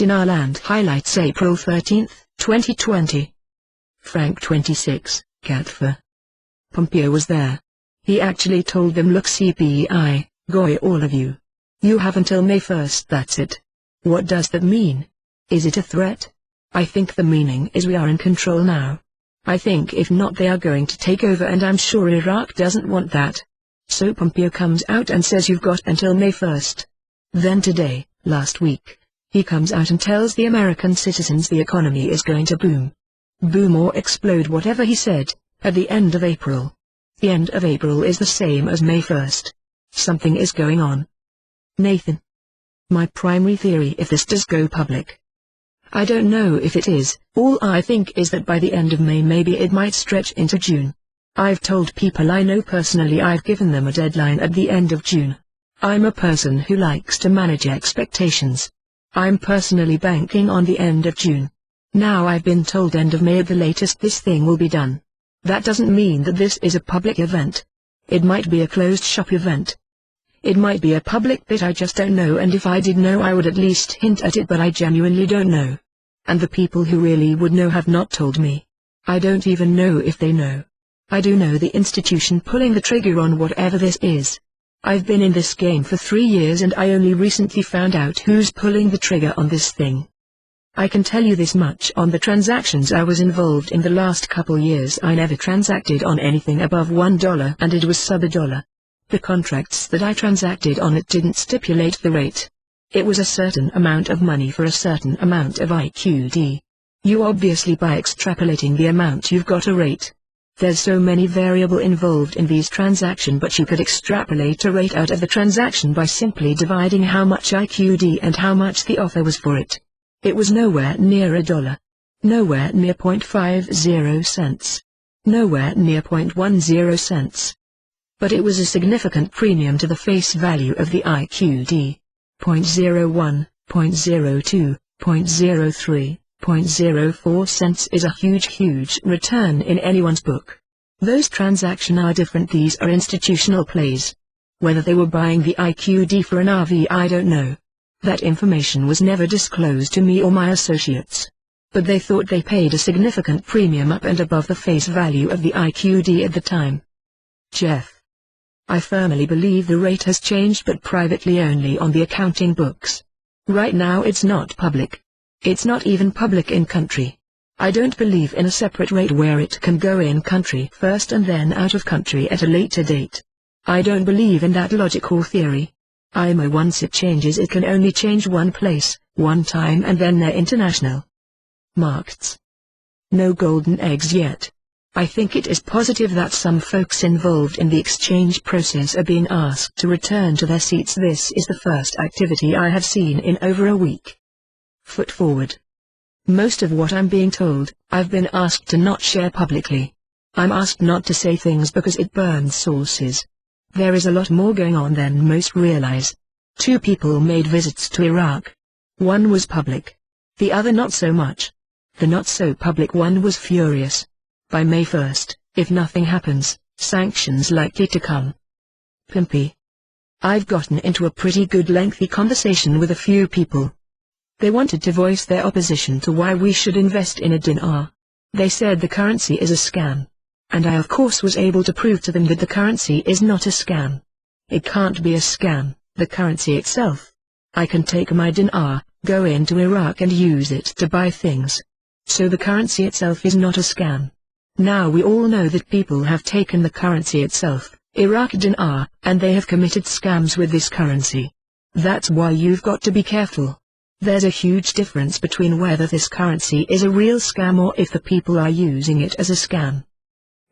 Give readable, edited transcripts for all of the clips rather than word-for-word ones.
Dinarland highlights April 13, 2020. Frank 26, Catfer. Pompeo was there. He actually told them, look CPI, goy all of you. You have until May 1st, that's it. What does that mean? Is it a threat? I think the meaning is we are in control now. I think if not they are going to take over, and I'm sure Iraq doesn't want that. So Pompeo comes out and says you've got until May 1st. Then today, last week, he comes out and tells the American citizens the economy is going to boom. Boom or explode, whatever he said, at the end of April. The end of April is the same as May 1st. Something is going on. Nathan. My primary theory, if this does go public. I don't know if it is, all I think is that by the end of May maybe it might stretch into June. I've told people I know personally, I've given them a deadline at the end of June. I'm a person who likes to manage expectations. I'm personally banking on the end of June. Now I've been told end of May at the latest this thing will be done. That doesn't mean that this is a public event. It might be a closed shop event. It might be a public bit, I just don't know, and if I did know I would at least hint at it, but I genuinely don't know. And the people who really would know have not told me. I don't even know if they know. I do know the institution pulling the trigger on whatever this is. I've been in this game for 3 years and I only recently found out who's pulling the trigger on this thing. I can tell you this much, on the transactions I was involved in the last couple years I never transacted on anything above $1 and it was sub $1. The contracts that I transacted on it didn't stipulate the rate. It was a certain amount of money for a certain amount of IQD. You obviously by extrapolating the amount you've got a rate. There's so many variable involved in these transactions, but you could extrapolate a rate out of the transaction by simply dividing how much IQD and how much the offer was for it. It was nowhere near $1. Nowhere near 0.50 cents. Nowhere near 0.10 cents. But it was a significant premium to the face value of the IQD. 0.01, 0.02, 0.03. 0.04 cents is a huge return in anyone's book. Those transactions are different, these are institutional plays. Whether they were buying the IQD for an RV I don't know. That information was never disclosed to me or my associates. But they thought they paid a significant premium up and above the face value of the IQD at the time. Jeff. I firmly believe the rate has changed, but privately only on the accounting books. Right now it's not public. It's not even public in country. I don't believe in a separate rate where it can go in country first and then out of country at a later date. I don't believe in that logical theory. IMO, once it changes it can only change one place, one time, and then they're international. Markets. No golden eggs yet. I think it is positive that some folks involved in the exchange process are being asked to return to their seats. This is the first activity I have seen in over a week. Foot forward. Most of what I'm being told, I've been asked to not share publicly. I'm asked not to say things because it burns sources. There is a lot more going on than most realize. 2 people made visits to Iraq. One was public. The other not so much. The not so public one was furious. By May 1st, if nothing happens, sanctions likely to come. Pimpy. I've gotten into a pretty good lengthy conversation with a few people. They wanted to voice their opposition to why we should invest in a dinar. They said the currency is a scam. And I of course was able to prove to them that the currency is not a scam. It can't be a scam, the currency itself. I can take my dinar, go into Iraq and use it to buy things. So the currency itself is not a scam. Now we all know that people have taken the currency itself, Iraq dinar, and they have committed scams with this currency. That's why you've got to be careful. There's a huge difference between whether this currency is a real scam or if the people are using it as a scam.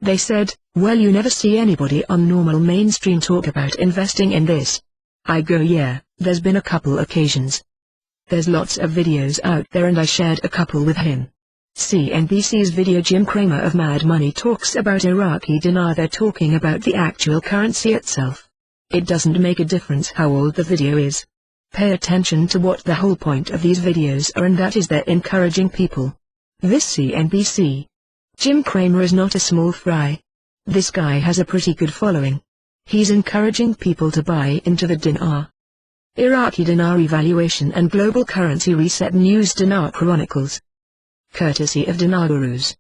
They said, well, you never see anybody on normal mainstream talk about investing in this. I go, yeah, there's been a couple occasions. There's lots of videos out there and I shared a couple with him. CNBC's video, Jim Cramer of Mad Money talks about Iraqi dinar. They're talking about the actual currency itself. It doesn't make a difference how old the video is. Pay attention to what the whole point of these videos are, and that is they're encouraging people. This CNBC. Jim Cramer is not a small fry. This guy has a pretty good following. He's encouraging people to buy into the dinar. Iraqi dinar evaluation and global currency reset news. Dinar Chronicles. Courtesy of Dinar Gurus.